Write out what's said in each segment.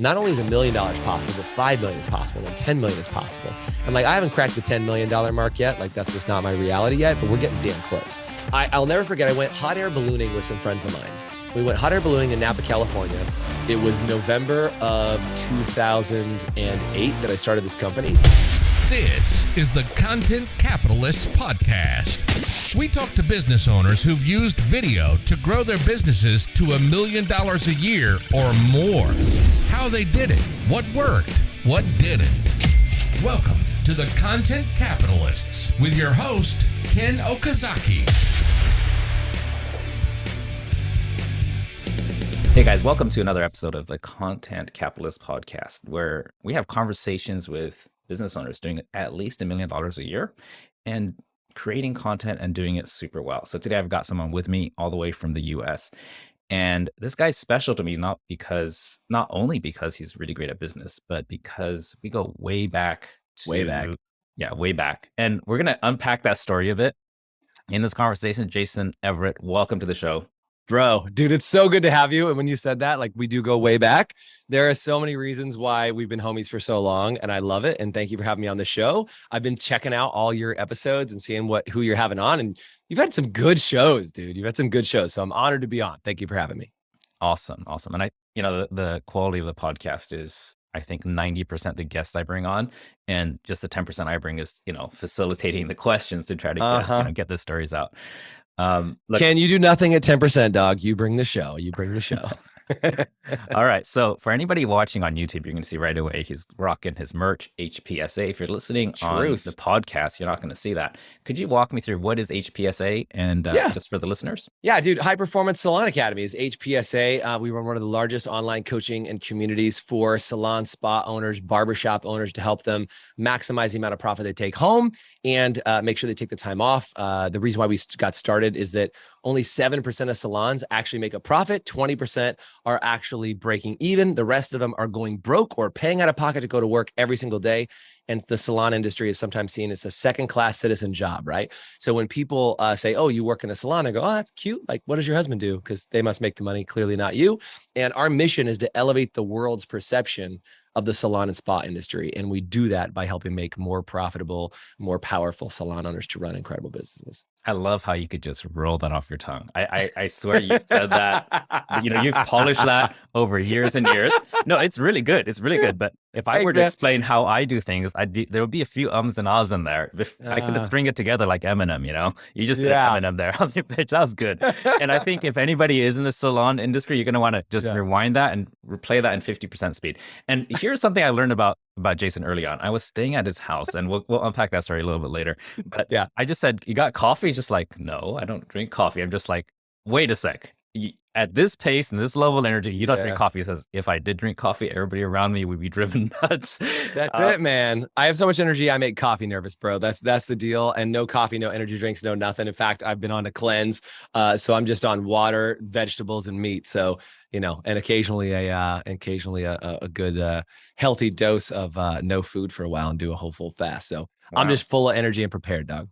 not only is $1 million possible, but 5 million is possible, and 10 million is possible. And like, I haven't cracked the $10 million mark yet. Like, that's just not my reality yet, but we're getting damn close. I'll never forget, I went hot air ballooning with some friends of mine. We went hot air ballooning in Napa, California. It was November of 2008 that I started this company. This is the Content Capitalists Podcast. We talk to business owners who've used video to grow their businesses to $1 million a year or more. How they did it, what worked, what didn't. Welcome to the Content Capitalists with your host, Ken Okazaki. Hey guys, welcome to another episode of the Content Capitalist Podcast, where we have conversations with business owners doing at least $1 million a year and creating content and doing it super well. So today I've got someone with me all the way from the US. And this guy's special to me, not only because he's really great at business, but because we go way back. Way back. And we're going to unpack that story a bit in this conversation. Jason Everett, welcome to the show. Bro, dude, it's so good to have you. And when you said that, like, we do go way back. There are so many reasons why we've been homies for so long, and I love it. And thank you for having me on the show. I've been checking out all your episodes and seeing who you're having on, and you've had some good shows, dude. You've had some good shows, so I'm honored to be on. Thank you for having me. Awesome. And the quality of the podcast is, I think, 90% the guests I bring on, and just the 10% I bring is, facilitating the questions to try to get the stories out. Ken, you do nothing at 10%, dog. You bring the show. All right. So for anybody watching on YouTube, you're going to see right away he's rocking his merch, HPSA. If you're listening on the podcast, you're not going to see that. Could you walk me through what is HPSA and just for the listeners? Yeah, dude. High Performance Salon Academy is HPSA. We run one of the largest online coaching and communities for salon, spa owners, barbershop owners to help them maximize the amount of profit they take home and make sure they take the time off. The reason why we got started is that only 7% of salons actually make a profit. 20% are actually breaking even. The rest of them are going broke or paying out of pocket to go to work every single day. And the salon industry is sometimes seen as a second-class citizen job, right? So when people say, oh, you work in a salon, I go, oh, that's cute. Like, what does your husband do? Because they must make the money, clearly not you. And our mission is to elevate the world's perception of the salon and spa industry. And we do that by helping make more profitable, more powerful salon owners to run incredible businesses. I love how you could just roll that off your tongue. I swear you said that. You've polished that over years and years. No, it's really good. It's really good. But if I were to explain how I do things, there would be a few ums and ahs in there. I could string it together like Eminem, You just did Eminem there on the pitch. That was good. And I think if anybody is in the salon industry, you're going to want to just rewind that and replay that in 50% speed. And here's something I learned about Jason early on. I was staying at his house, and we'll unpack that story a little bit later. But I just said, you got coffee? He's just like, no, I don't drink coffee. I'm just like, wait a sec. At this pace and this level of energy, you don't drink coffee. He says, if I did drink coffee, everybody around me would be driven nuts. That's it, man. I have so much energy, I make coffee nervous, bro. That's the deal. And no coffee, no energy drinks, no nothing. In fact, I've been on a cleanse. So I'm just on water, vegetables, and meat. So, and occasionally a good healthy dose of no food for a while and do a whole full fast. So I'm just full of energy and prepared, dog.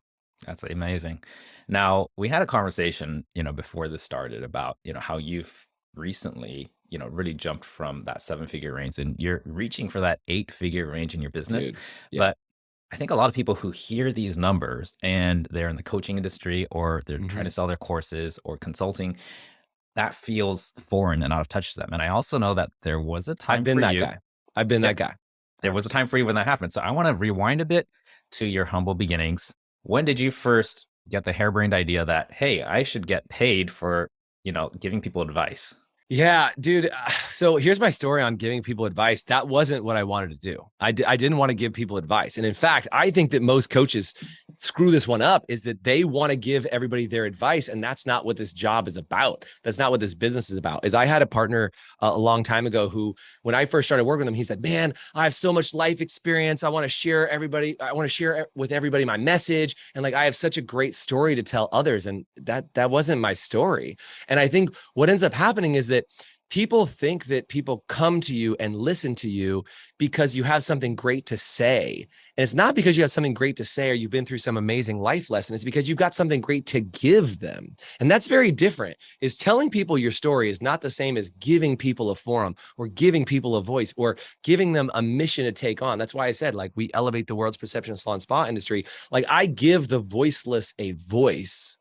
That's amazing. Now, we had a conversation, before this started about, how you've recently, really jumped from that 7-figure range and you're reaching for that 8-figure range in your business. Dude, But I think a lot of people who hear these numbers and they're in the coaching industry or they're trying to sell their courses or consulting, that feels foreign and out of touch to them. And I also know that there was a time for you. I've been that guy. There was a time for you when that happened. So I want to rewind a bit to your humble beginnings. When did you first get the harebrained idea that, hey, I should get paid for, giving people advice? Yeah, dude. So here's my story on giving people advice. That wasn't what I wanted to do. I didn't want to give people advice. And in fact, I think that most coaches screw this one up, is that they want to give everybody their advice. And that's not what this job is about. That's not what this business is about. I had a partner a long time ago who, when I first started working with him, he said, man, I have so much life experience. I want to share with everybody my message. And like, I have such a great story to tell others. And that wasn't my story. And I think what ends up happening is that people think that people come to you and listen to you because you have something great to say. And it's not because you have something great to say or you've been through some amazing life lesson. It's because you've got something great to give them. And that's very different. Is telling people your story is not the same as giving people a forum or giving people a voice or giving them a mission to take on. That's why I said, like, we elevate the world's perception of salon spa industry. Like, I give the voiceless a voice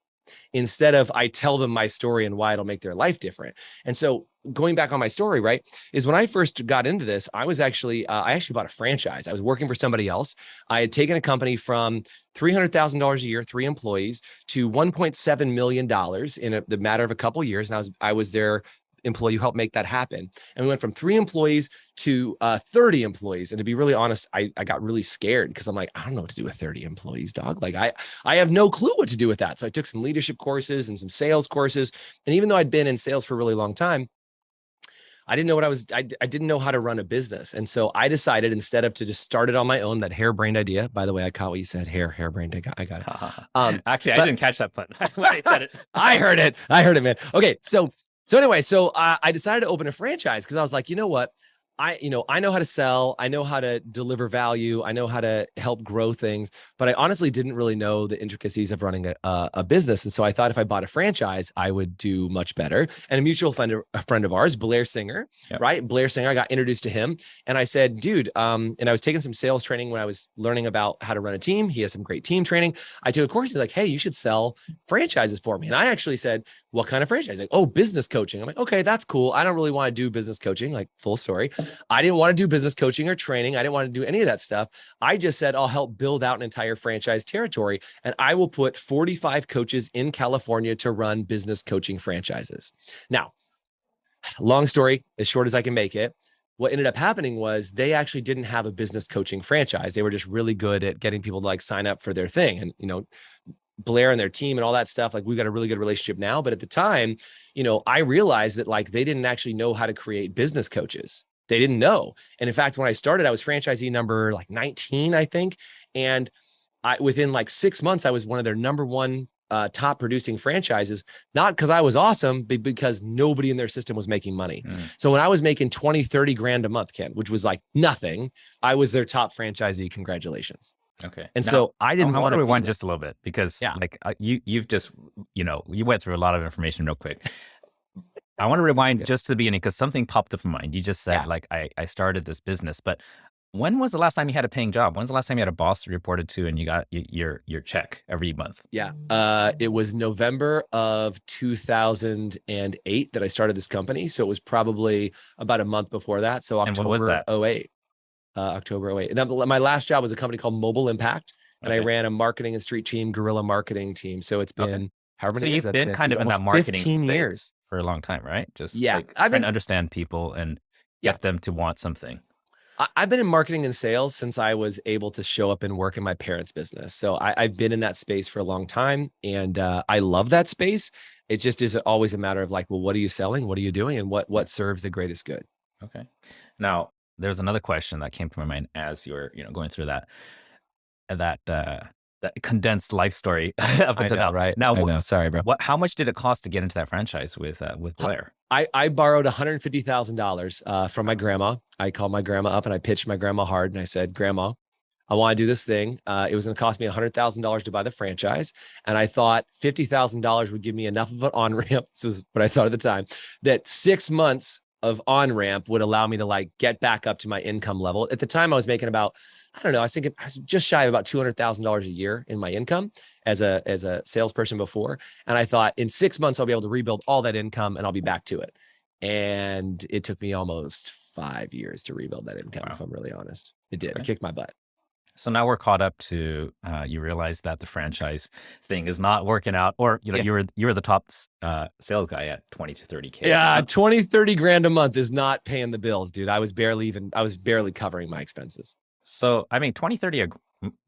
instead of I tell them my story and why it'll make their life different. And so going back on my story, right, is when I first got into this, I was actually, I actually bought a franchise. I was working for somebody else. I had taken a company from $300,000 a year, 3 employees, to $1.7 million in the matter of a couple of years. And I was their employee who helped make that happen. And we went from 3 employees to 30 employees. And to be really honest, I got really scared because I'm like, I don't know what to do with 30 employees, dog. Like I have no clue what to do with that. So I took some leadership courses and some sales courses. And even though I'd been in sales for a really long time, I didn't know I didn't know how to run a business. And so I decided, instead of to just start it on my own, that harebrained idea. By the way, I caught what you said, harebrained. I got it. Actually, I didn't catch that pun when I said it. I heard it, man. Okay. So anyway, I decided to open a franchise because I was like, you know what? I know how to sell. I know how to deliver value. I know how to help grow things, but I honestly didn't really know the intricacies of running a business. And so I thought if I bought a franchise, I would do much better. And a mutual friend of ours, Blair Singer, right? Blair Singer, I got introduced to him and I said, dude, and I was taking some sales training when I was learning about how to run a team. He has some great team training. I took a course. He's like, hey, you should sell franchises for me. And I actually said, what kind of franchise? Like, oh, business coaching. I'm like, okay, that's cool. I don't really want to do business coaching, like full story. I didn't want to do business coaching or training. I didn't want to do any of that stuff. I just said, I'll help build out an entire franchise territory and I will put 45 coaches in California to run business coaching franchises. Now, long story, as short as I can make it, what ended up happening was they actually didn't have a business coaching franchise. They were just really good at getting people to like sign up for their thing. And, Blair and their team and all that stuff, like we've got a really good relationship now. But at the time, I realized that like they didn't actually know how to create business coaches. They didn't know. And in fact, when I started, I was franchisee number like 19, I think. And within like 6 months, I was one of their number 1 top producing franchises, not because I was awesome, but because nobody in their system was making money. So when I was making 20, 30 grand a month, Ken, which was like nothing, I was their top franchisee. Congratulations. Okay. And now, so I didn't I want to rewind just a little bit because you've just, you went through a lot of information real quick. I want to rewind just to the beginning because something popped up in mind. You just said like, I started this business, but when was the last time you had a paying job? When's the last time you had a boss you reported to and you got your check every month? Yeah. It was November of 2008 that I started this company. So it was probably about a month before that. So October 08. October 08. And then my last job was a company called Mobile Impact, and I ran a marketing and street team, guerrilla marketing team. So it's been however many years. So you've been kind of in that marketing 15 space years for a long time, right? Just I've trying to understand people and get them to want something. I've been in marketing and sales since I was able to show up and work in my parents' business. So I've been in that space for a long time, and I love that space. It just is always a matter of like, well, what are you selling? What are you doing? And what serves the greatest good? Okay. Now, there's another question that came to my mind as you're, going through that condensed life story up until now. Right? Now, I know. Sorry, bro. How much did it cost to get into that franchise with Blair? I borrowed $150,000 from my grandma. I called my grandma up and I pitched my grandma hard and I said, Grandma, I want to do this thing. It was going to cost me $100,000 to buy the franchise. And I thought $50,000 would give me enough of an on-ramp. This was what I thought at the time, that 6 months of on-ramp would allow me to like get back up to my income level. At the time I was making about, I don't know, I was thinking I was just shy of about $200,000 a year in my income as a salesperson before. And I thought in 6 months, I'll be able to rebuild all that income and I'll be back to it. And it took me almost 5 years to rebuild that income. Wow. If I'm really honest, it did. Okay. It kicked my butt. So now we're caught up to, you realize that the franchise thing is not working out, or, you were the top sales guy at 20 to 30K. Yeah. 20, 30 grand a month is not paying the bills, dude. I was barely covering my expenses. So, I mean, 20, 30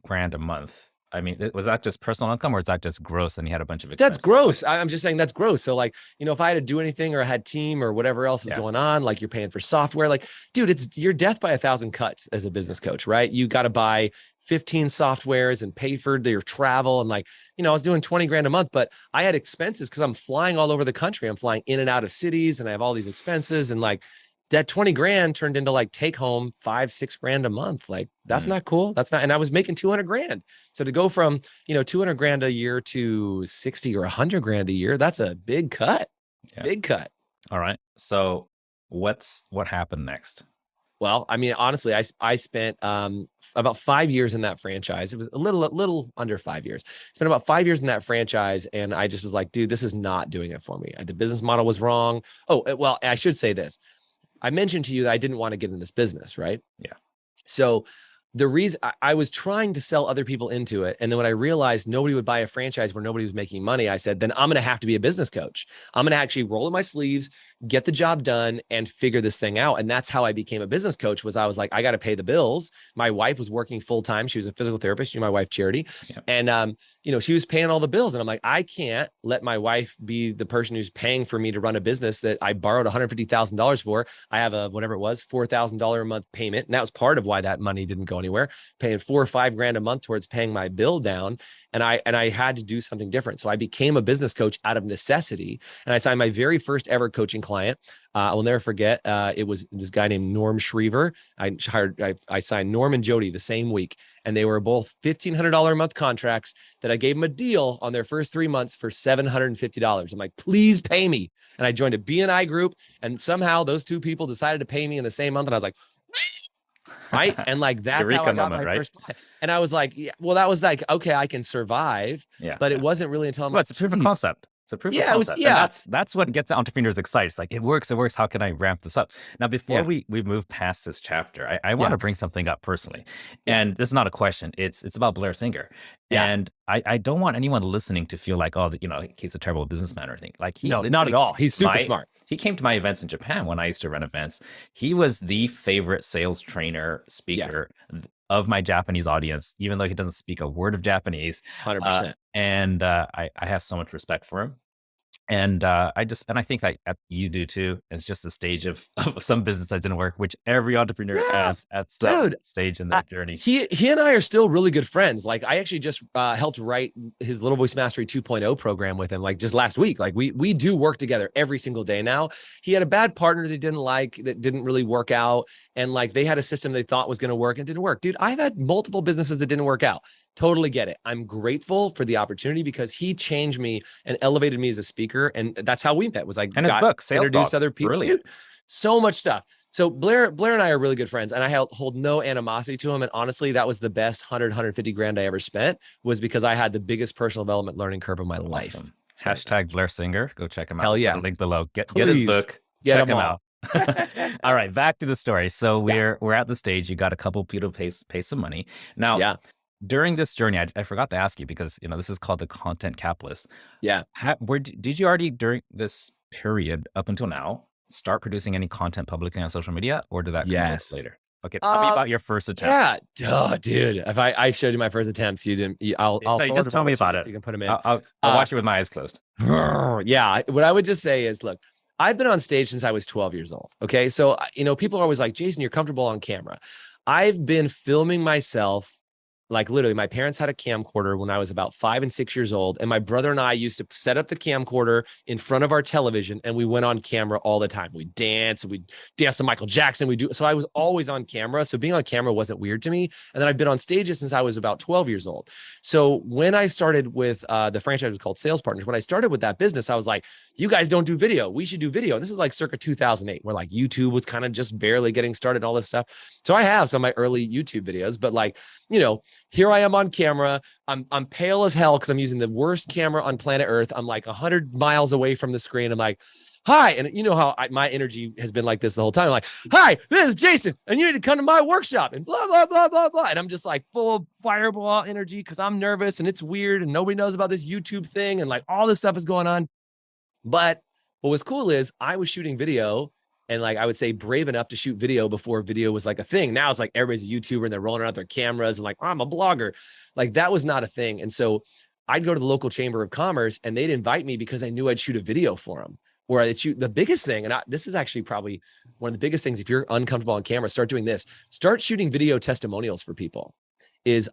grand a month I mean, was that just personal income or is that just gross and you had a bunch of That's expenses? gross. I'm just saying that's gross. So like, if I had to do anything or I had team or whatever else was going on, like you're paying for software, like, dude, it's your death by 1,000 cuts as a business coach, right? You got to buy 15 softwares and pay for your travel. And like, I was doing 20 grand a month, but I had expenses because I'm flying all over the country. I'm flying in and out of cities and I have all these expenses, and like that 20 grand turned into like take home 5-6 grand a month. Like that's not cool. That's not, and I was making 200 grand. So to go from, 200 grand a year to 60 or 100 grand a year, that's a big cut. Big cut. All right. So what happened next? Well, I mean, honestly, I spent about 5 years in that franchise. It was a little under 5 years. Spent about 5 years in that franchise, and I just was like, dude, this is not doing it for me. The business model was wrong. Oh, well, I should say this. I mentioned to you that I didn't want to get in this business, right? Yeah. So the reason I was trying to sell other people into it. And then when I realized nobody would buy a franchise where nobody was making money, I said, then I'm going to have to be a business coach. I'm going to actually roll in my sleeves, get the job done, and figure this thing out. And that's how I became a business coach. Was I was like, I got to pay the bills. My wife was working full time. She was a physical therapist. My wife, Charity. Yeah. And, she was paying all the bills. And I'm like, I can't let my wife be the person who's paying for me to run a business that I borrowed $150,000 for. I have a, whatever it was, $4,000 a month payment. And that was part of why that money didn't go anywhere, paying 4 or 5 grand a month towards paying my bill down. And I had to do something different. So I became a business coach out of necessity. And I signed my very first ever coaching client. I will never forget. It was this guy named Norm Schriever. I signed Norm and Jody the same week, and they were both $1,500 a month contracts that I gave them a deal on their first 3 months for $750. I'm like, please pay me. And I joined a BNI group, and somehow those two people decided to pay me in the same month. And I was like, right. And like, that's how I got my first client. And I was like, yeah, well, that was like, okay, I can survive. Yeah. But it wasn't really until it's a proof of concept. It's a proof of concept. And that's what gets entrepreneurs excited. It's like, it works. How can I ramp this up? Now, before we move past this chapter, I want to bring something up personally. And this is not a question. It's about Blair Singer. Yeah. And I don't want anyone listening to feel like, he's a terrible businessman or anything. Like not at all. He's super smart. He came to my events in Japan when I used to run events. He was the favorite sales trainer speaker of my Japanese audience, even though he doesn't speak a word of Japanese. 100%. And I have so much respect for him. And I think that you do too. It's just a stage of some business that didn't work, which every entrepreneur has at some stage in their journey. He and I are still really good friends. Like I actually just helped write his Little Voice Mastery 2.0 program with him, like just last week. Like we do work together every single day now. He had a bad partner that he didn't like, that didn't really work out. And like they had a system they thought was going to work and didn't work. Dude, I've had multiple businesses that didn't work out. Totally get it. I'm grateful for the opportunity because he changed me and elevated me as a speaker. And that's how we met. Was like, and his book, Sales introduced Talks, other people. Dude, so much stuff. So Blair and I are really good friends, and I hold no animosity to him. And honestly, that was the best 150 grand I ever spent, was because I had the biggest personal development learning curve of my life. Hashtag Blair Singer. Go check him out. Hell yeah. Link below. Get his book. Check him out. All right, back to the story. So we're at the stage. You got a couple people pay some money. Now, during this journey, I forgot to ask you, because this is called the content capitalist. Yeah. Did you already, during this period up until now, start producing any content publicly on social media, or did that come later? Okay, tell me about your first attempt. Yeah, dude. If I showed you my first attempts, you didn't. I'll just tell me about it. You can put them in. I'll watch it with my eyes closed. Yeah. What I would just say is, look, I've been on stage since I was 12 years old. Okay, so people are always like, Jason, you're comfortable on camera. I've been filming myself. Like literally, my parents had a camcorder when I was about 5 and 6 years old. And my brother and I used to set up the camcorder in front of our television, and we went on camera all the time. We danced to Michael Jackson. So I was always on camera. So being on camera wasn't weird to me. And then I've been on stages since I was about 12 years old. So when I started with the franchise was called Sales Partners, when I started with that business, I was like, you guys don't do video. We should do video. And this is like circa 2008, where like YouTube was kind of just barely getting started, all this stuff. So I have some of my early YouTube videos, but like, here I am on camera. I'm pale as hell because I'm using the worst camera on planet Earth. I'm like 100 miles away from the screen. I'm like, hi. And you know how my energy has been like this the whole time. I'm like, hi, this is Jason, and you need to come to my workshop, and blah, blah, blah, blah, blah. And I'm just like full of fireball energy because I'm nervous and it's weird and nobody knows about this YouTube thing. And like all this stuff is going on. But what was cool is I was shooting video and like I would say brave enough to shoot video before video was like a thing. Now it's like everybody's a YouTuber and they're rolling out their cameras and like, oh, I'm a blogger. Like that was not a thing. And so I'd go to the local chamber of commerce and they'd invite me because I knew I'd shoot a video for them. Or I'd shoot the biggest thing. And this is actually probably one of the biggest things. If you're uncomfortable on camera, start doing this. Start shooting video testimonials for people.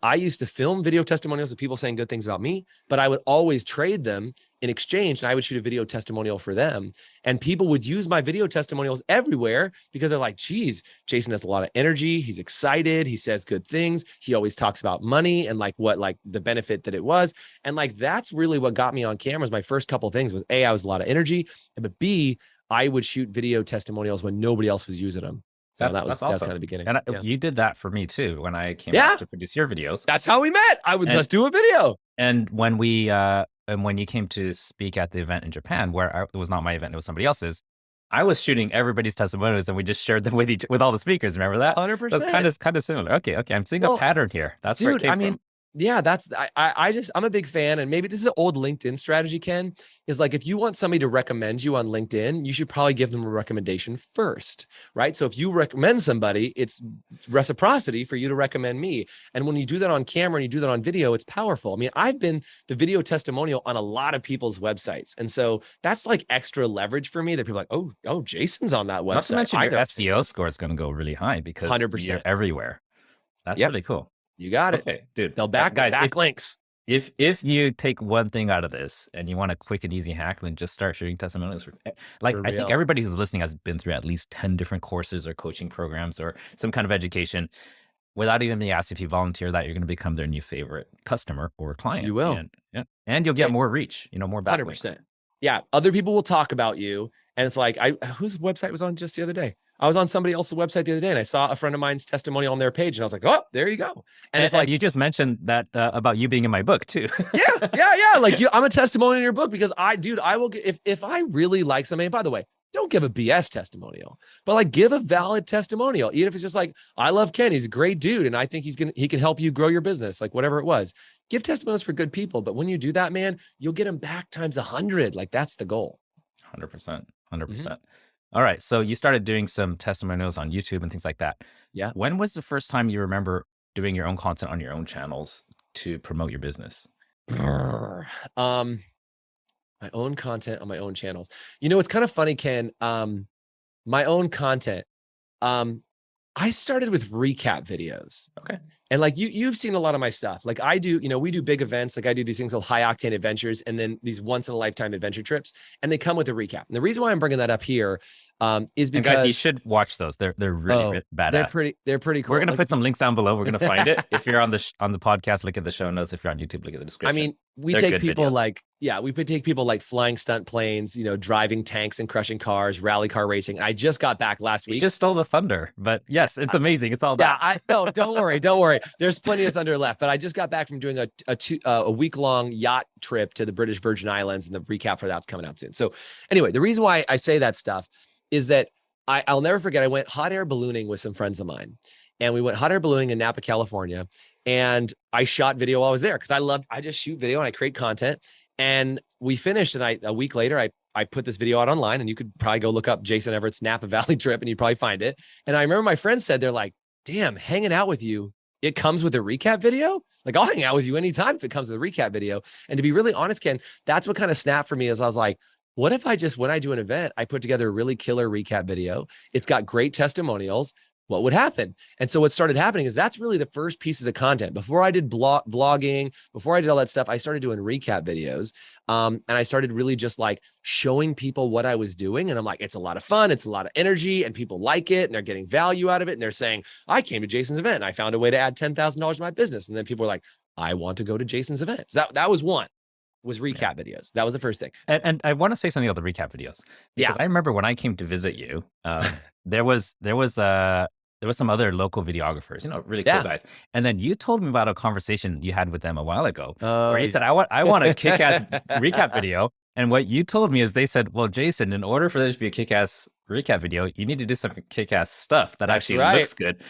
I used to film video testimonials of people saying good things about me, but I would always trade them in exchange. And I would shoot a video testimonial for them. And people would use my video testimonials everywhere because they're like, geez, Jason has a lot of energy. He's excited. He says good things. He always talks about money and like what, like the benefit that it was. And like, that's really what got me on cameras. My first couple of things was A, I was a lot of energy, but B, I would shoot video testimonials when nobody else was using them. So that's awesome. That's kind of the beginning. And you did that for me too when I came out to produce your videos. That's how we met. I would just do a video. And when when you came to speak at the event in Japan, where it was not my event, it was somebody else's, I was shooting everybody's testimonials and we just shared them with all the speakers. Remember that? 100%. That's kind of similar. Okay. I'm seeing a pattern here. That's where it came from. Yeah, I'm a big fan. And maybe this is an old LinkedIn strategy, Ken, is like, if you want somebody to recommend you on LinkedIn, you should probably give them a recommendation first, right? So if you recommend somebody, it's reciprocity for you to recommend me. And when you do that on camera and you do that on video, it's powerful. I mean, I've been the video testimonial on a lot of people's websites. And so that's like extra leverage for me that people are like, oh, Jason's on that website. Not to mention your SEO score is going to go really high because 100%. You're everywhere. That's really cool. You got it. Okay, dude. They'll back links. If you take one thing out of this and you want a quick and easy hack, then just start shooting testimonials. I think everybody who's listening has been through at least 10 different courses or coaching programs or some kind of education. Without even being asked, if you volunteer that, you're going to become their new favorite customer or client. You will. And you'll get more reach, more backlinks. 100%. Yeah. Other people will talk about you. And it's like, whose website was on just the other day? I was on somebody else's website the other day and I saw a friend of mine's testimonial on their page and I was like, oh, there you go. And it's like, you just mentioned that about you being in my book too. Yeah. Like I'm a testimonial in your book because I will get, if I really like somebody, and by the way, don't give a BS testimonial, but like give a valid testimonial. Even if it's just like, I love Ken, he's a great dude. And I think he can help you grow your business, like whatever it was. Give testimonials for good people. But when you do that, man, you'll get them back times 100. Like that's the goal. 100%. All right. So you started doing some testimonials on YouTube and things like that. Yeah. When was the first time you remember doing your own content on your own channels to promote your business? My own content on my own channels. It's kind of funny, Ken. My own content. I started with recap videos. Okay. And like you've seen a lot of my stuff. Like I do, we do big events. Like I do these things called high octane adventures and then these once in a lifetime adventure trips. And they come with a recap. And the reason why I'm bringing that up here is because, and guys, you should watch those. They're really badass. They're pretty cool. We're going to put some links down below. We're going to find it. If you're on the podcast, look at the show notes. If you're on YouTube, look at the description. I mean, we take people like flying stunt planes, driving tanks and crushing cars, rally car racing. I just got back last week. You just stole the thunder, but yes, it's amazing. It's all that. Yeah, no, don't worry. There's plenty of thunder left, but I just got back from doing a week-long yacht trip to the British Virgin Islands, and the recap for that's coming out soon. So anyway, the reason why I say that stuff is that I'll never forget, I went hot air ballooning with some friends of mine, and we went hot air ballooning in Napa, California, and I shot video while I was there because I just shoot video and I create content. And we finished, and a week later, I put this video out online, and you could probably go look up Jason Everett's Napa Valley trip, and you'd probably find it. And I remember my friends said, they're like, damn, hanging out with you, it comes with a recap video? Like, I'll hang out with you anytime if it comes with a recap video. And to be really honest, Ken, that's what kind of snapped for me is I was like, what if when I do an event, I put together a really killer recap video? It's got great testimonials. What would happen? And so what started happening is that's really the first pieces of content. Before I did blogging, before I did all that stuff, I started doing recap videos. And I started really just like showing people what I was doing. And I'm like, it's a lot of fun. It's a lot of energy and people like it and they're getting value out of it. And they're saying, I came to Jason's event and I found a way to add $10,000 to my business. And then people were like, I want to go to Jason's event. So that was one. Was recap videos. That was the first thing. And I want to say something about the recap videos. Because I remember when I came to visit you, there was some other local videographers, really cool guys. And then you told me about a conversation you had with them a while ago, where you said, I want a kick-ass recap video. And what you told me is they said, well, Jason, in order for there to be a kick-ass recap video, you need to do some kick-ass stuff that actually looks good.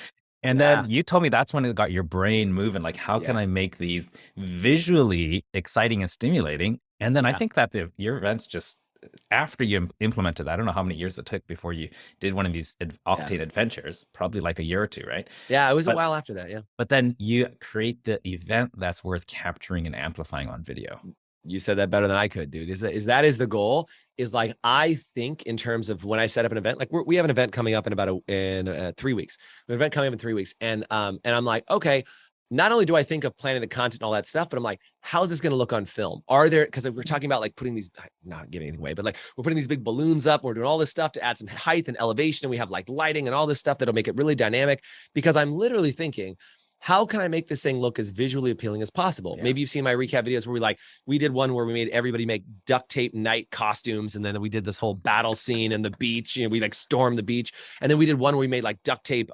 And then you told me that's when it got your brain moving. Like, how can I make these visually exciting and stimulating? And then I think that your events just after you implemented that, I don't know how many years it took before you did one of these Octane adventures, probably like a year or two, right? Yeah, it was a while after that. Yeah. But then you create the event that's worth capturing and amplifying on video. You said that better than I could, dude. That is the goal. Is like, I think in terms of when I set up an event, like we have an event coming up in 3 weeks. We have an event coming up in 3 weeks, and I'm like, okay. Not only do I think of planning the content and all that stuff, but I'm like, how's this going to look on film? Because we're talking about like putting these, not giving anything away, but like we're putting these big balloons up. We're doing all this stuff to add some height and elevation. And we have like lighting and all this stuff that'll make it really dynamic, because I'm literally thinking, how can I make this thing look as visually appealing as possible? Yeah. Maybe you've seen my recap videos where we did one where we made everybody make duct tape night costumes. And then we did this whole battle scene in the beach. We like stormed the beach. And then we did one where we made like duct tape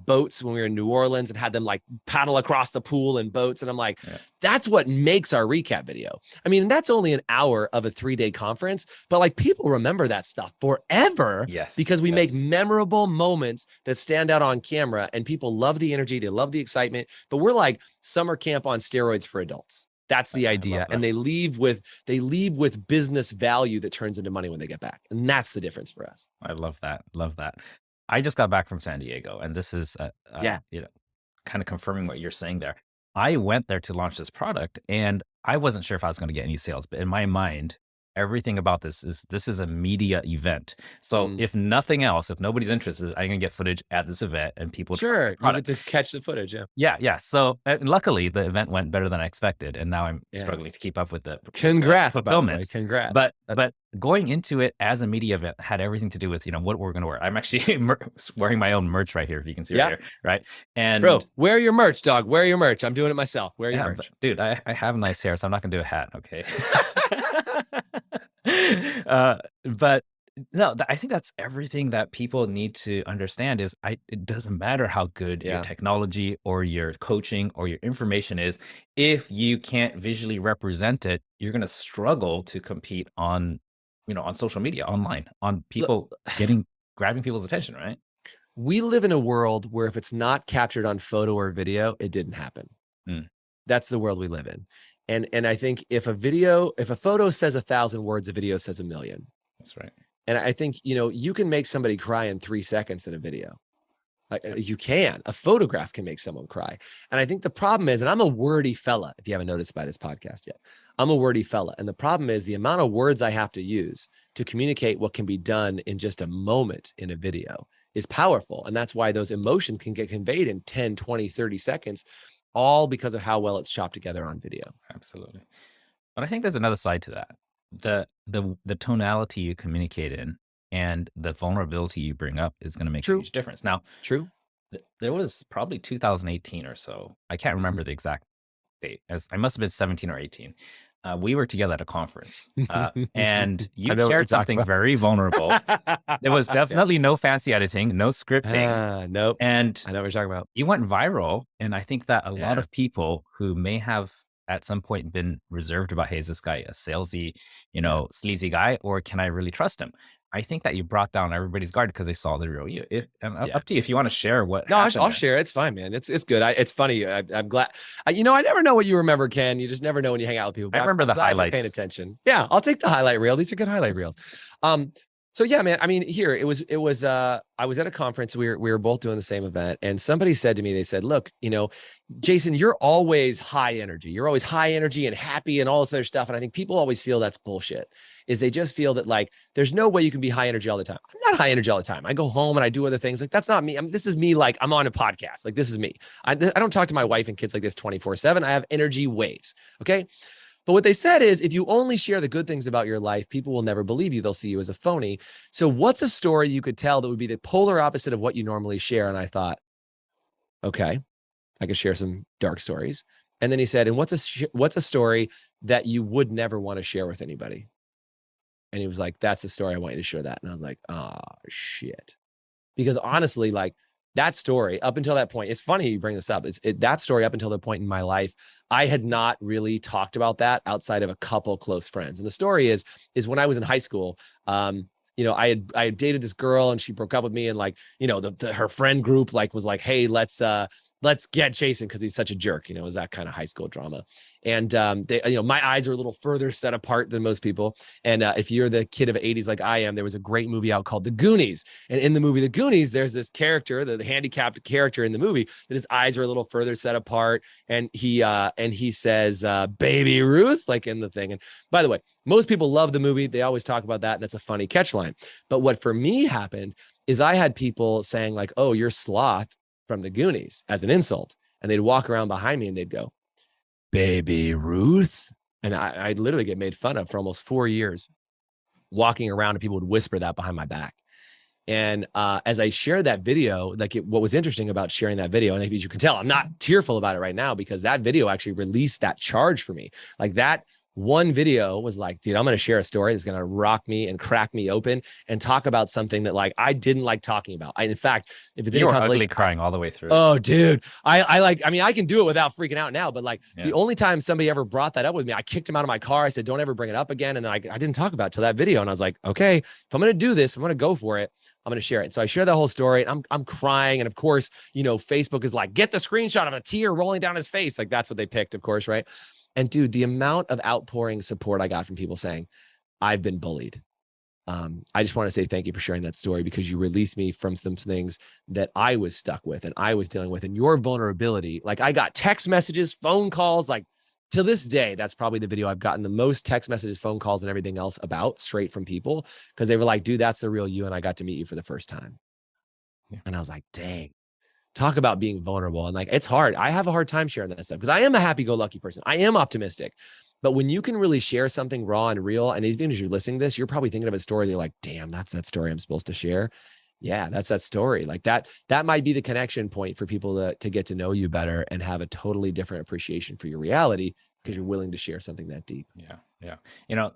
boats when we were in New Orleans and had them like paddle across the pool in boats. And I'm like, that's what makes our recap video. I mean, that's only an hour of a 3-day conference, but like people remember that stuff forever. Yes, because we make memorable moments that stand out on camera, and people love the energy. They love the excitement, but we're like summer camp on steroids for adults. That's the idea. And they leave with business value that turns into money when they get back. And that's the difference for us. I love that. Love that. I just got back from San Diego, and this is, kind of confirming what you're saying there. I went there to launch this product, and I wasn't sure if I was going to get any sales, but in my mind, everything about this is a media event. So if nothing else, if nobody's interested, I'm going to get footage at this event, and people you get to catch the footage. Yeah. So luckily the event went better than I expected, and now I'm struggling to keep up with the fulfillment. Congrats. But going into it as a media event had everything to do with what we're going to wear. I'm actually wearing my own merch right here, if you can see right here, right? And bro, wear your merch, dog. Wear your merch. I'm doing it myself. Wear your merch, dude. I have nice hair, so I'm not going to do a hat. Okay. But no, I think that's everything that people need to understand is it doesn't matter how good your technology or your coaching or your information is. If you can't visually represent it, you're going to struggle to compete on social media, online, on people grabbing people's attention, right? We live in a world where if it's not captured on photo or video, it didn't happen. That's the world we live in. And I think if a photo says 1,000 words, a video says 1,000,000. That's right. And I think, you can make somebody cry in 3 seconds in a video. You can. A photograph can make someone cry. And I think the problem is, and I'm a wordy fella, if you haven't noticed by this podcast yet, I'm a wordy fella. And the problem is the amount of words I have to use to communicate what can be done in just a moment in a video is powerful. And that's why those emotions can get conveyed in 10, 20, 30 seconds, all because of how well it's chopped together on video. Absolutely. But I think there's another side to that. The tonality you communicate in and the vulnerability you bring up is going to make a huge difference. Now, there was probably 2018 or so. I can't remember the exact date. I must have been 17 or 18. We were together at a conference, and you shared something very vulnerable. There was definitely no fancy editing, no scripting. Nope. And I know what you're talking about. You went viral, and I think that a lot of people who may have at some point been reserved about, hey, is this guy a salesy, sleazy guy, or can I really trust him? I think that you brought down everybody's guard because they saw the real you. Up to you if you want to share what. No, I'll share. It's fine, man. It's good. It's funny. I'm glad. I never know what you remember, Ken. You just never know when you hang out with people. I remember the highlights. Paying attention. Yeah, I'll take the highlight reel. These are good highlight reels. So yeah, man. I mean, here it was. I was at a conference. We were both doing the same event, and somebody said to me, they said, "Look, Jason, you're always high energy. You're always high energy and happy and all this other stuff." And I think people always feel that's bullshit. Is they just feel that like there's no way you can be high energy all the time. I'm not high energy all the time. I go home and I do other things. Like that's not me. This is me. Like I'm on a podcast. Like this is me. I don't talk to my wife and kids like this 24/7. I have energy waves. Okay. But what they said is if you only share the good things about your life, people will never believe you. They'll see you as a phony. So what's a story you could tell that would be the polar opposite of what you normally share? And I thought, okay, I could share some dark stories. And then he said, and what's a story that you would never want to share with anybody? And he was like, that's the story. I want you to share that. And I was like, oh, shit. Because honestly, like that story up until that point, it's funny you bring this up. That story up until the point in my life, I had not really talked about that outside of a couple close friends. And the story is when I was in high school, I had dated this girl and she broke up with me. And like, her friend group was like, hey, let's let's get Jason because he's such a jerk. You know, it was that kind of high school drama. And they, you know, my eyes are a little further set apart than most people. And if you're the kid of the 80s like I am, there was a great movie out called The Goonies. And in the movie The Goonies, there's this character, the handicapped character in the movie, that his eyes are a little further set apart. And he says, "Baby Ruth," like in the thing. And by the way, most people love the movie. They always talk about that. And that's a funny catchline. But what for me happened is I had people saying like, "Oh, you're Sloth from the Goonies," as an insult. And they'd walk around behind me and they'd go, "Baby Ruth." And I'd literally get made fun of for almost 4 years walking around, and people would whisper that behind my back. And as I shared that video, like what was interesting about sharing that video, and as you can tell, I'm not tearful about it right now because that video actually released that charge for me. Like that one video was like, dude, I'm going to share a story that's going to rock me and crack me open and talk about something that like I didn't like talking about. In fact, if it's you were ugly crying all the way through. Oh, dude, I mean, I can do it without freaking out now, but like the only time somebody ever brought that up with me, I kicked him out of my car. I said, "Don't ever bring it up again." And I didn't talk about it till that video. And I was like, okay, if I'm going to do this, I'm going to go for it. I'm going to share it. So I share that whole story. And I'm crying. And of course, you know, Facebook is like, get the screenshot of a tear rolling down his face. Like that's what they picked, of course, right? And dude, the amount of outpouring support I got from people saying, "I've been bullied." I just want to say thank you for sharing that story because you released me from some things that I was stuck with and I was dealing with. And your vulnerability, like I got text messages, phone calls, like to this day, that's probably the video I've gotten the most text messages, phone calls, and everything else about straight from people because they were like, "Dude, that's the real you." And I got to meet you for the first time. Yeah. And I was like, dang. Talk about being vulnerable. And like, it's hard. I have a hard time sharing that stuff because I am a happy-go-lucky person. I am optimistic. But when you can really share something raw and real, and even as you're listening to this, you're probably thinking of a story. You're like, damn, that's that story I'm supposed to share. Yeah, that's that story. Like that might be the connection point for people to get to know you better and have a totally different appreciation for your reality because you're willing to share something that deep. Yeah. Yeah. You know,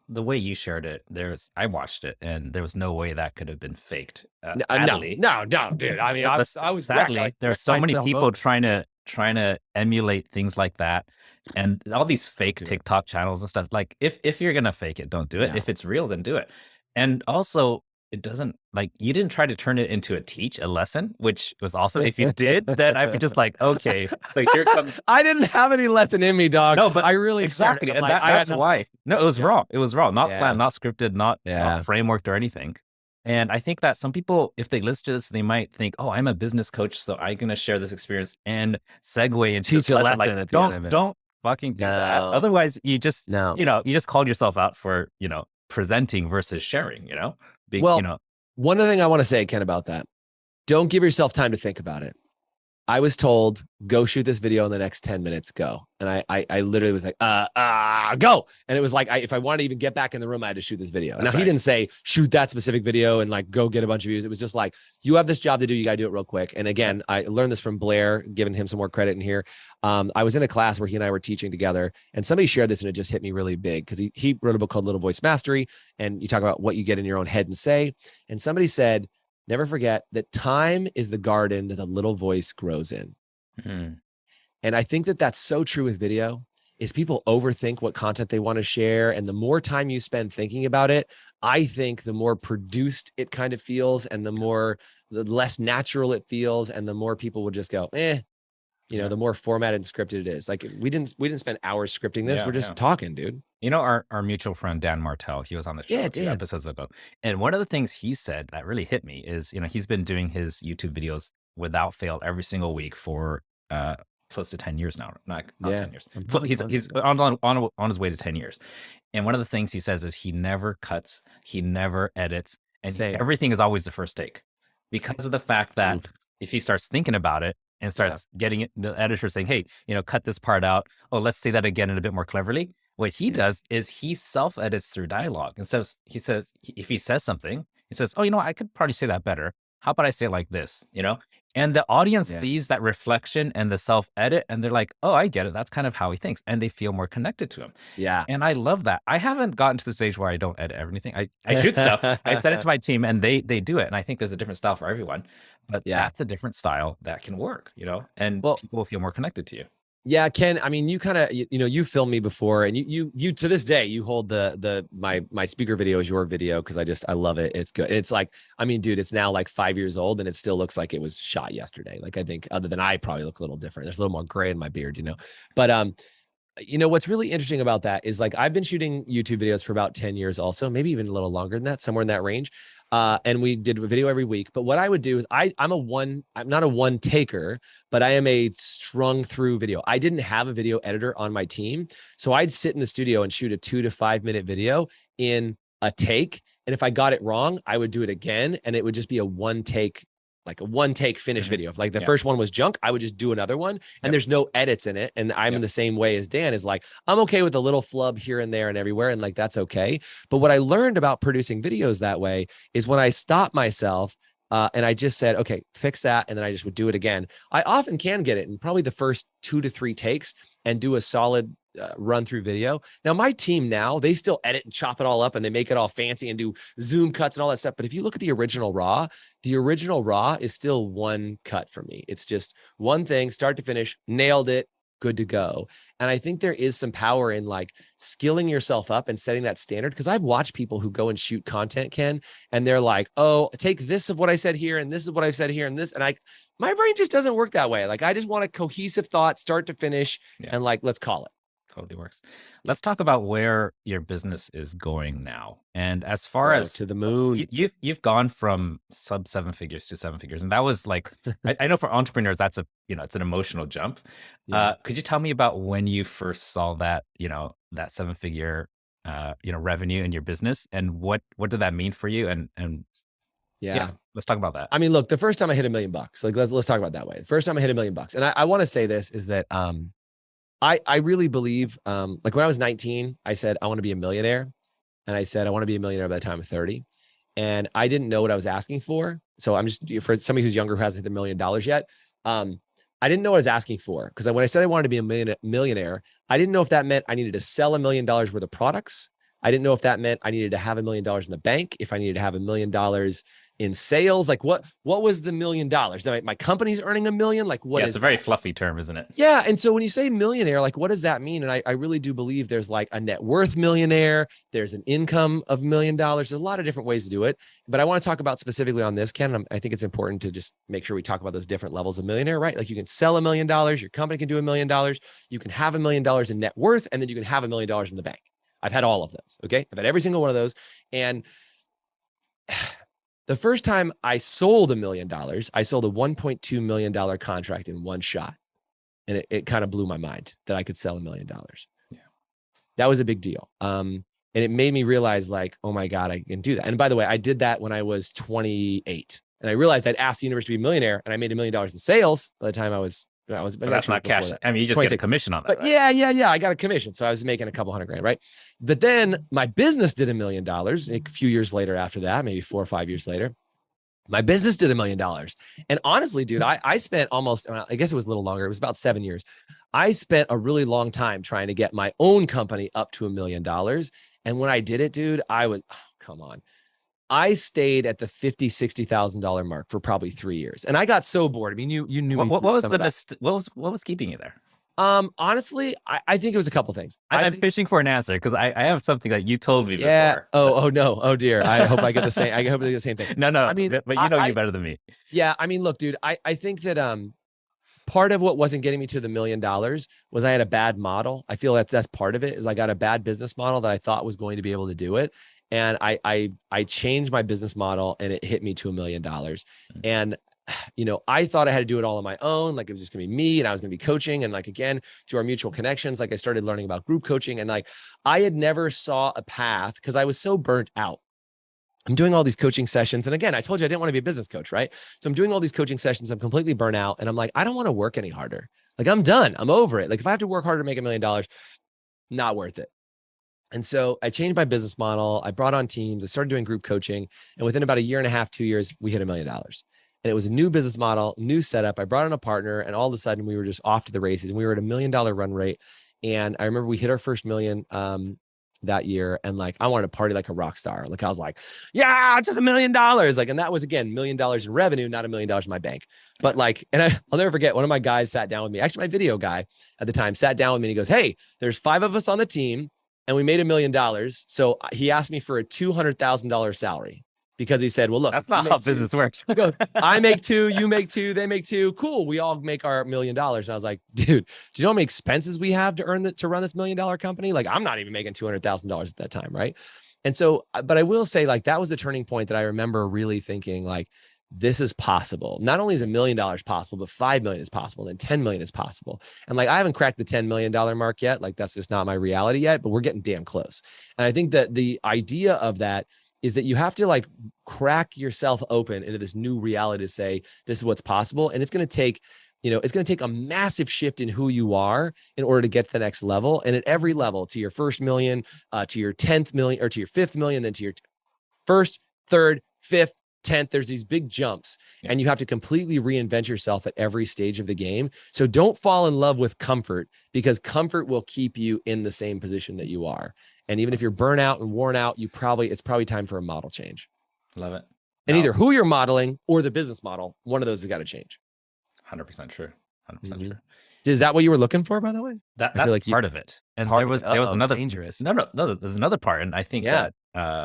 the way you shared it, I watched it and there was no way that could have been faked. Sadly, no, dude. I mean, I was sadly, like, there are so many people trying to emulate things like that. And all these fake TikTok channels and stuff. Like if you're going to fake it, don't do it. Yeah. If it's real, then do it. And also it doesn't like, you didn't try to turn it into a lesson, which was awesome. If you did, then I would just like, okay, so here comes. I didn't have any lesson in me, dog. No, but I really exactly. And like, that's why. No, it was raw. It was raw, not planned, not scripted, not frameworked or anything. And I think that some people, if they listen to this, they might think, "Oh, I'm a business coach, so I'm going to share this experience and segue into teach a lesson." Like, don't fucking do that. Otherwise, you just, you just called yourself out for, presenting versus sharing, One other thing I want to say, Ken, about that, don't give yourself time to think about it. I was told, go shoot this video in the next 10 minutes, go. And I literally was like, go. And it was like, if I wanted to even get back in the room, I had to shoot this video. Now, he didn't say, shoot that specific video and like, go get a bunch of views. It was just like, you have this job to do. You got to do it real quick. And again, I learned this from Blair, giving him some more credit in here. I was in a class where he and I were teaching together and somebody shared this and it just hit me really big because he wrote a book called Little Voice Mastery. And you talk about what you get in your own head and say. And somebody said, never forget that time is the garden that the little voice grows in. Mm-hmm. And I think that that's so true with video is people overthink what content they want to share. And the more time you spend thinking about it, I think the more produced it kind of feels and the less natural it feels. And the more people will just go, the more formatted and scripted it is. Like we didn't spend hours scripting this. We're just talking, dude. Our mutual friend, Dan Martell, he was on the show a few episodes ago. And one of the things he said that really hit me is, he's been doing his YouTube videos without fail every single week for close to 10 years now. Not 10 years. He's on his way to 10 years. And one of the things he says is he never cuts, he never edits, and everything is always the first take. Because of the fact that if he starts thinking about it, and starts getting it, the editor saying, "Hey, cut this part out. Oh, let's say that again in a bit more cleverly." What he does is he self-edits through dialogue. And so he says, if he says something, he says, "Oh, I could probably say that better. How about I say it like this?" And the audience sees that reflection and the self-edit, and they're like, "Oh, I get it. That's kind of how he thinks," and they feel more connected to him. Yeah. And I love that. I haven't gotten to the stage where I don't edit everything. I shoot stuff. I send it to my team, and they do it. And I think there's a different style for everyone. But that's a different style that can work, and people will feel more connected to you. Yeah, Ken. I mean, you kind of, you filmed me before, and you to this day, you hold my speaker video as your video because I love it. It's good. It's like, I mean, dude, it's now like 5 years old, and it still looks like it was shot yesterday. Like, I think other than I probably look a little different. There's a little more gray in my beard, But what's really interesting about that is like I've been shooting YouTube videos for about 10 years, also maybe even a little longer than that, somewhere in that range. And we did a video every week. But what I would do is I'm not a one taker, but I am a strung through video. I didn't have a video editor on my team. So I'd sit in the studio and shoot a 2 to 5 minute video in a take. And if I got it wrong, I would do it again. And it would just be a one take finish video. If like the first one was junk, I would just do another one, and there's no edits in it. And I'm in the same way as Dan is like, I'm okay with a little flub here and there and everywhere. And like, that's okay. But what I learned about producing videos that way is when I stopped myself and I just said, okay, fix that. And then I just would do it again. I often can get it in probably the first 2 to 3 takes and do a solid run through video. Now, my team now, they still edit and chop it all up and they make it all fancy and do zoom cuts and all that stuff. But if you look at the original raw is still one cut for me. It's just one thing, start to finish, nailed it, good to go. And I think there is some power in like skilling yourself up and setting that standard. Because I've watched people who go and shoot content, Ken, and they're like, oh, take this of what I said here, and this is what I said here, and this. And my brain just doesn't work that way. Like, I just want a cohesive thought, start to finish, and like, let's call it. Totally works. Let's talk about where your business is going now. And as far as to the moon, you've gone from sub 7 figures to 7 figures. And that was like, I know for entrepreneurs, that's it's an emotional jump. Yeah. Could you tell me about when you first saw that, that 7 figure, revenue in your business, and what did that mean for you? And yeah, let's talk about that. I mean, look, the first time I hit $1 million, like let's talk about it that way. The first time I hit $1 million, and I want to say this is that, I really believe, like when I was 19, I said, I want to be a millionaire. And I said, I want to be a millionaire by the time of 30. And I didn't know what I was asking for. So I'm just, for somebody who's younger who hasn't hit $1 million yet, I didn't know what I was asking for. Because when I said I wanted to be a millionaire, I didn't know if that meant I needed to sell $1 million worth of products. I didn't know if that meant I needed to have $1 million in the bank, if I needed to have $1 million in sales. Like what was the $1 million? My company's earning $1 million. Like what? Yeah, it's a very fluffy term, isn't it? Yeah. And so when you say millionaire, like what does that mean? And I really do believe there's like a net worth millionaire. There's an income of $1 million. There's a lot of different ways to do it. But I want to talk about specifically on this, Ken. I think it's important to just make sure we talk about those different levels of millionaire, right? Like you can sell $1 million. Your company can do $1 million. You can have $1 million in net worth, and then you can have $1 million in the bank. I've had all of those. Okay. I've had every single one of those. And the first time I sold $1 million, I sold a $1.2 million contract in one shot. And it kind of blew my mind that I could sell $1 million. Yeah. That was a big deal. And it made me realize like, oh my God, I can do that. And by the way, I did that when I was 28. And I realized I'd asked the universe to be a millionaire, and I made $1 million in sales by the time I was. But that's not cash. That. I mean, you just get a commission on that. But right? Yeah. I got a commission. So I was making a couple $100,000, right? But then my business did $1 million a few years later after that, maybe 4 or 5 years later. My business did $1 million. And honestly, dude, I spent almost, I guess it was a little longer. It was about 7 years. I spent a really long time trying to get my own company up to $1 million. And when I did it, dude, come on. I stayed at the $50,000, $60,000 mark for probably 3 years, and I got so bored. I mean, you knew what was keeping you there? Honestly, I think it was a couple things. I'm fishing for an answer because I have something that you told me before. Oh no. Oh dear. I hope I get the same. I hope I get the same thing. No. I mean, but you know you better than me. Yeah. I mean, look, dude. I think that part of what wasn't getting me to the $1 million was I had a bad model. I feel that's part of it. Is I got a bad business model that I thought was going to be able to do it. And I changed my business model, and it hit me to $1 million. And, I thought I had to do it all on my own. Like it was just gonna be me, and I was gonna be coaching. And like, again, through our mutual connections, like I started learning about group coaching, and like, I had never saw a path because I was so burnt out. I'm doing all these coaching sessions. And again, I told you I didn't want to be a business coach, right? So I'm doing all these coaching sessions. I'm completely burnt out. And I'm like, I don't want to work any harder. Like I'm done. I'm over it. Like if I have to work harder to make $1 million, not worth it. And so I changed my business model. I brought on teams. I started doing group coaching. And within about 1.5 years, 2 years, we hit $1 million. And it was a new business model, new setup. I brought in a partner, and all of a sudden we were just off to the races. And we were at $1 million run rate. And I remember we hit our first million that year. And like, I wanted to party like a rock star. Like I was like, yeah, it's just $1 million. Like, and that was again, $1 million in revenue, not $1 million in my bank. But like, and I'll never forget, one of my guys sat down with me, actually my video guy at the time sat down with me and he goes, hey, there's 5 of us on the team and we made $1 million. So he asked me for a $200,000 salary. Because he said, well, look, that's not how business works. He goes, I make 2, you make 2, they make 2. Cool. We all make our $1 million. And I was like, dude, do you know how many expenses we have to run this $1 million company? Like, I'm not even making $200,000 at that time. Right. And so, but I will say like, that was the turning point that I remember really thinking like, this is possible. Not only is $1 million possible, but 5 million is possible. And 10 million is possible. And like, I haven't cracked the $10 million mark yet. Like, that's just not my reality yet, but we're getting damn close. And I think that the idea of that is that you have to like crack yourself open into this new reality to say, this is what's possible. And it's going to take, it's going to take a massive shift in who you are in order to get to the next level. And at every level, to your first million, to your 10th million, or to your 5th million, then to your first, third, 5th, 10th, there's these big jumps and you have to completely reinvent yourself at every stage of the game. So don't fall in love with comfort, because comfort will keep you in the same position that you are. And even if you're burnt out and worn out, it's probably time for a model change. Love it. And either who you're modeling or the business model, one of those has got to change. 100% true. 100% true. Is that what you were looking for, by the way? That's like part of it. And there was another dangerous. No, there's another part. And I think that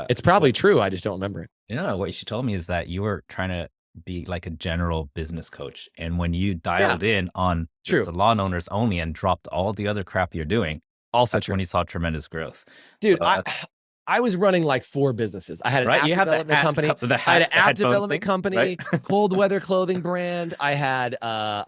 it's probably true. I just don't remember it. What she told me is that you were trying to be like a general business coach. And when you dialed in on salon owners only and dropped all the other crap you're doing, that's when you saw tremendous growth. Dude, so I was running like 4 businesses. I had an app development company. I had an app development company, right? Cold weather clothing brand. I had a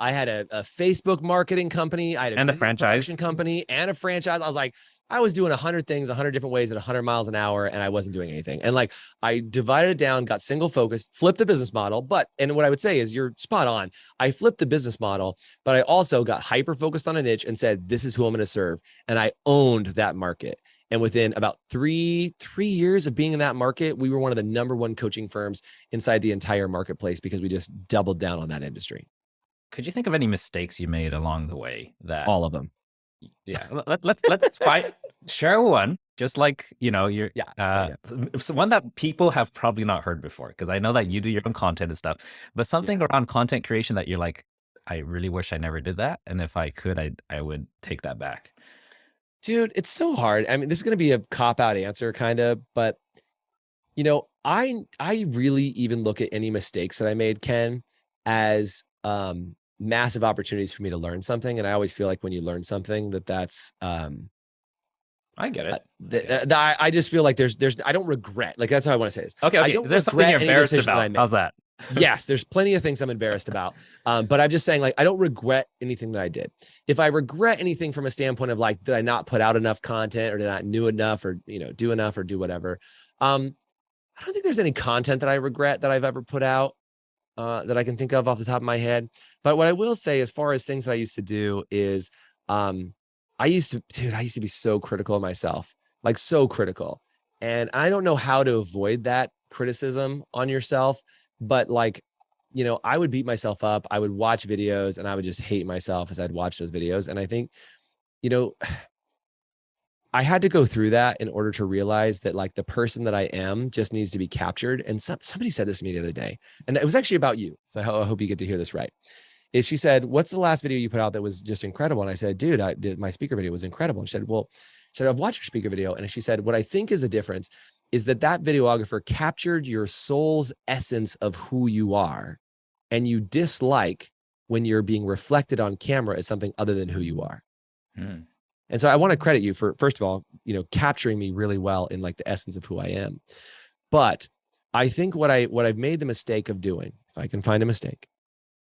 Facebook marketing company. I had a franchise company and a franchise. I was like, I was doing 100 things, 100 different ways at 100 miles an hour, and I wasn't doing anything. And like, I divided it down, got single focused, flipped the business model. And what I would say is you're spot on. I flipped the business model, but I also got hyper focused on a niche and said, this is who I'm going to serve. And I owned that market. And within about three years of being in that market, we were one of the #1 coaching firms inside the entire marketplace because we just doubled down on that industry. Could you think of any mistakes you made along the way? All of them. Yeah. Let's share one. Just like, you're one that people have probably not heard before, because I know that you do your own content and stuff, but something around content creation that you're like, I really wish I never did that. And if I could, I would take that back. Dude, it's so hard. I mean, this is going to be a cop-out answer kind of, but I really even look at any mistakes that I made, Ken, as massive opportunities for me to learn something. And I always feel like when you learn something that's I get it. I just feel like there's I don't regret. Like, that's how I want to say this. Okay. I don't Is there something you're embarrassed about? How's that? Yes, there's plenty of things I'm embarrassed about. But I'm just saying, like, I don't regret anything that I did. If I regret anything from a standpoint of like, did I not put out enough content, or did I not do enough, or, do enough, or do whatever. I don't think there's any content that I regret that I've ever put out that I can think of off the top of my head. But what I will say, as far as things that I used to do is, I used to be so critical of myself, like so critical. And I don't know how to avoid that criticism on yourself. But like, I would beat myself up. I would watch videos and I would just hate myself as I'd watch those videos. And I think, I had to go through that in order to realize that like the person that I am just needs to be captured. And somebody said this to me the other day, and it was actually about you. So I hope you get to hear this right. She said, what's the last video you put out that was just incredible? And I said, dude, my speaker video was incredible. And she said, well, I've watched your speaker video. And she said, what I think is the difference is that videographer captured your soul's essence of who you are, and you dislike when you're being reflected on camera as something other than who you are. And so I want to credit you for, first of all, capturing me really well in like the essence of who I am. But I think what I've made the mistake of doing, if I can find a mistake,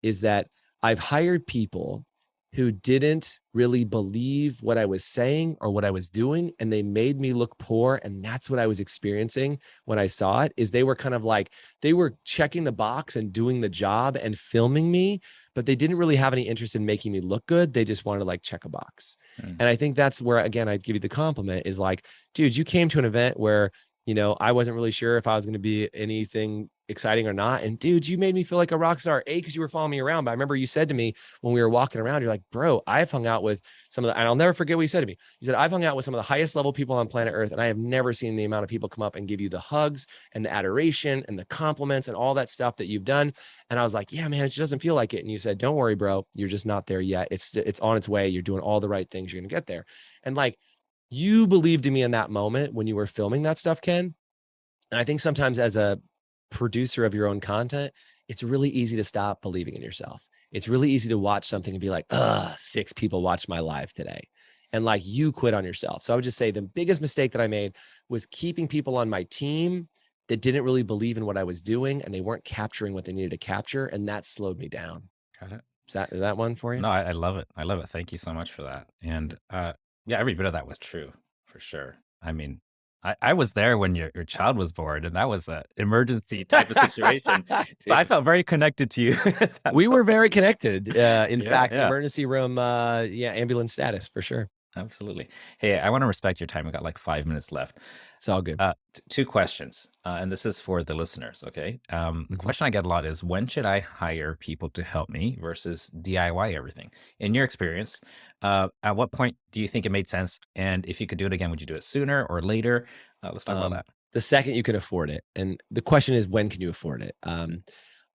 is that I've hired people who didn't really believe what I was saying or what I was doing, and they made me look poor. And that's what I was experiencing when I saw it. Is they were kind of like, they were checking the box and doing the job and filming me, but they didn't really have any interest in making me look good. They just wanted to like check a box. And I think that's where, again, I'd give you the compliment is like, dude, you came to an event where, I wasn't really sure if I was going to be anything exciting or not. And dude, you made me feel like a rock star, because you were following me around. But I remember you said to me when we were walking around, you're like, bro, I've hung out with some of the, and I'll never forget what you said to me. You said, I've hung out with some of the highest level people on planet Earth, and I have never seen the amount of people come up and give you the hugs and the adoration and the compliments and all that stuff that you've done. And I was like, yeah, man, it just doesn't feel like it. And you said, don't worry, bro, you're just not there yet. It's on its way. You're doing all the right things. You're going to get there. And like, you believed in me in that moment when you were filming that stuff, Ken. And I think sometimes as a producer of your own content, it's really easy to stop believing in yourself. It's really easy to watch something and be like, 6 people watched my live today. And like, you quit on yourself. So I would just say the biggest mistake that I made was keeping people on my team that didn't really believe in what I was doing, and they weren't capturing what they needed to capture. And that slowed me down. Got it. Is that one for you? No, I love it. I love it. Thank you so much for that. And yeah, every bit of that was true for sure. I mean, I was there when your child was born, and that was an emergency type of situation. So I felt very connected to you. We were very connected. In fact, emergency room, ambulance status for sure. Absolutely. Hey, I want to respect your time. We got like 5 minutes left. It's all good. 2 questions, and this is for the listeners. Okay. The question I get a lot is, when should I hire people to help me versus DIY everything? In your experience, at what point do you think it made sense? And if you could do it again, would you do it sooner or later? Let's talk about that. The second you can afford it. And the question is, when can you afford it?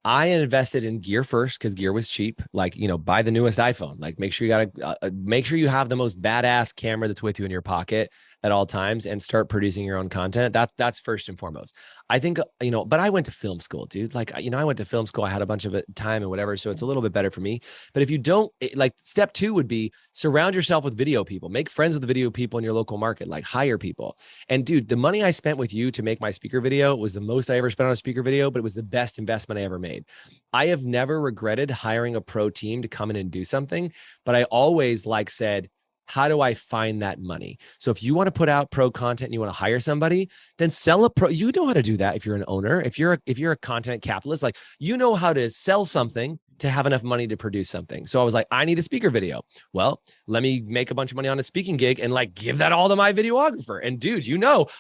I invested in gear first because gear was cheap. Like, buy the newest iPhone. Like, make sure you have the most badass camera that's with you in your pocket at all times, and start producing your own content. That's first and foremost. I think, but I went to film school, dude. Like, I went to film school. I had a bunch of time and whatever. So it's a little bit better for me. But if you don't, like, step 2 would be surround yourself with video people, make friends with the video people in your local market, like hire people. And dude, the money I spent with you to make my speaker video was the most I ever spent on a speaker video, but it was the best investment I ever made. I have never regretted hiring a pro team to come in and do something, but I always said, how do I find that money? So if you want to put out pro content and you want to hire somebody, then sell a pro. You know how to do that. If you're an owner, if you're a content capitalist, like, you know how to sell something to have enough money to produce something. So I was like, I need a speaker video. Well, let me make a bunch of money on a speaking gig and give that all to my videographer. And dude,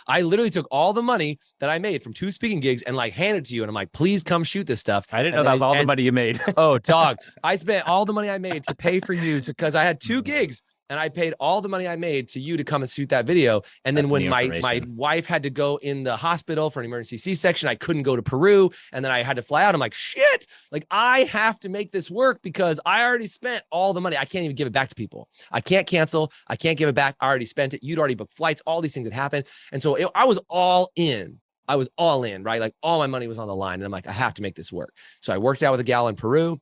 I literally took all the money that I made from 2 speaking gigs and handed to you. And I'm like, please come shoot this stuff. I didn't know that was all the money you made. Oh, dog. I spent all the money I made to pay for you because I had 2 gigs. And I paid all the money I made to you to come and shoot that video. And then when my wife had to go in the hospital for an emergency C-section, I couldn't go to Peru. And then I had to fly out. I'm like, shit, I have to make this work because I already spent all the money. I can't even give it back to people. I can't cancel. I can't give it back. I already spent it. You'd already booked flights, all these things that happened. And so I was all in. Right? All my money was on the line. And I'm like, I have to make this work. So I worked out with a gal in Peru.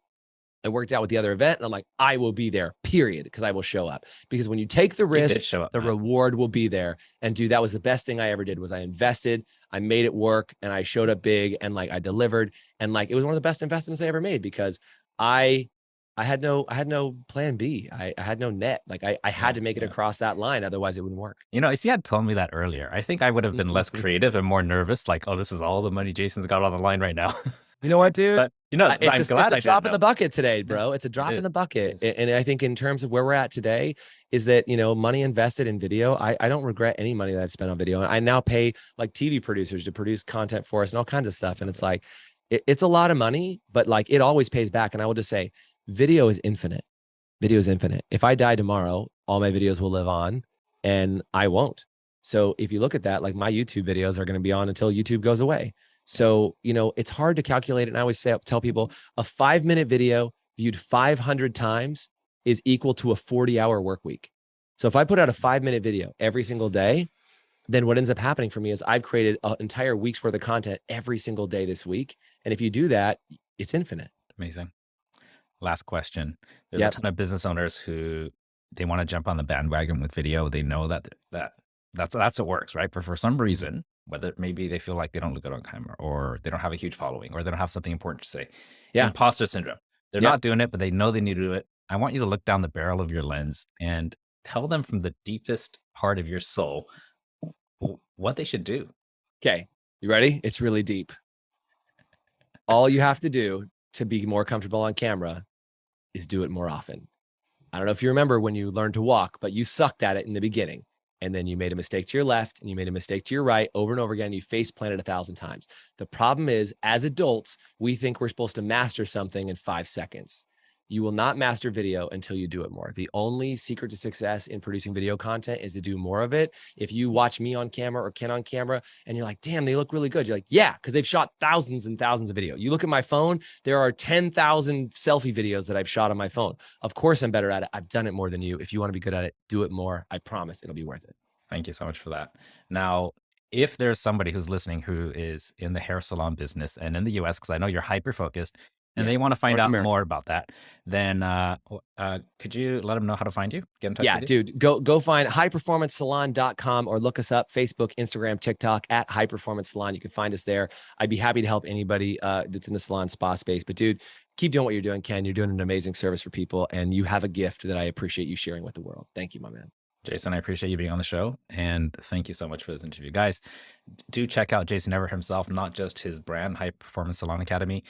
I worked out with the other event, and I'm like, I will be there, period, because I will show up. Because when you take the risk, the reward will be there. And dude, that was the best thing I ever did. Was I invested, I made it work, and I showed up big, and I delivered, and it was one of the best investments I ever made because I had no plan B. I had no net. I had to make it across that line, otherwise it wouldn't work. If you had told me that earlier, I think I would have been less creative and more nervous. Oh, this is all the money Jason's got on the line right now. You know what, dude? But, it's a drop in the bucket today, bro. It's a drop in the bucket. And I think in terms of where we're at today is that, money invested in video, I don't regret any money that I've spent on video. And I now pay TV producers to produce content for us and all kinds of stuff. And it's it's a lot of money, but it always pays back. And I will just say, video is infinite. Video is infinite. If I die tomorrow, all my videos will live on and I won't. So if you look at that, my YouTube videos are going to be on until YouTube goes away. So, it's hard to calculate it. And I always tell people a 5-minute video viewed 500 times is equal to a 40-hour work week. So if I put out a 5-minute video every single day, then what ends up happening for me is I've created an entire week's worth of content every single day this week. And if you do that, it's infinite. Amazing. Last question. There's a ton of business owners who they want to jump on the bandwagon with video. They know that's what works, right? But for some reason, whether maybe they feel like they don't look good on camera, or they don't have a huge following, or they don't have something important to say. Imposter syndrome. They're not doing it, but they know they need to do it. I want you to look down the barrel of your lens and tell them from the deepest part of your soul what they should do. Okay. You ready? It's really deep. All you have to do to be more comfortable on camera is do it more often. I don't know if you remember when you learned to walk, but you sucked at it in the beginning. and then you made a mistake to your left and you made a mistake to your right over and over again. You face planted 1,000 times. The problem is, as adults, we think we're supposed to master something in 5 seconds. You will not master video until you do it more. The only secret to success in producing video content is to do more of it. If you watch me on camera or Ken on camera and you're like, damn, they look really good. You're like, yeah, because they've shot thousands and thousands of video. You look at my phone, there are 10,000 selfie videos that I've shot on my phone. Of course I'm better at it. I've done it more than you. If you want to be good at it, do it more. I promise it'll be worth it. Thank you so much for that. Now, if there's somebody who's listening who is in the hair salon business and in the US, because I know you're hyper focused, and they want to find out more about that, then could you let them know how to find you? Get in touch with you? Dude, go find highperformancesalon.com or look us up, Facebook, Instagram, TikTok at High Performance Salon. You can find us there. I'd be happy to help anybody that's in the salon spa space. But dude, keep doing what you're doing, Ken. You're doing an amazing service for people, and you have a gift that I appreciate you sharing with the world. Thank you, my man. Jason, I appreciate you being on the show, and thank you so much for this interview. Guys, do check out Jason Everett himself, not just his brand, High Performance Salon Academy.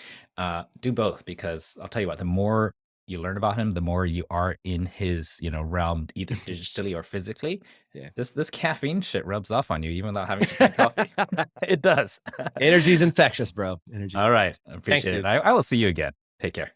Do both, because I'll tell you what, the more you learn about him, the more you are in his realm, either digitally or physically. Yeah. This caffeine shit rubs off on you, even without having to drink coffee. It does. Energy's infectious, bro. All right. I appreciate it. I will see you again. Take care.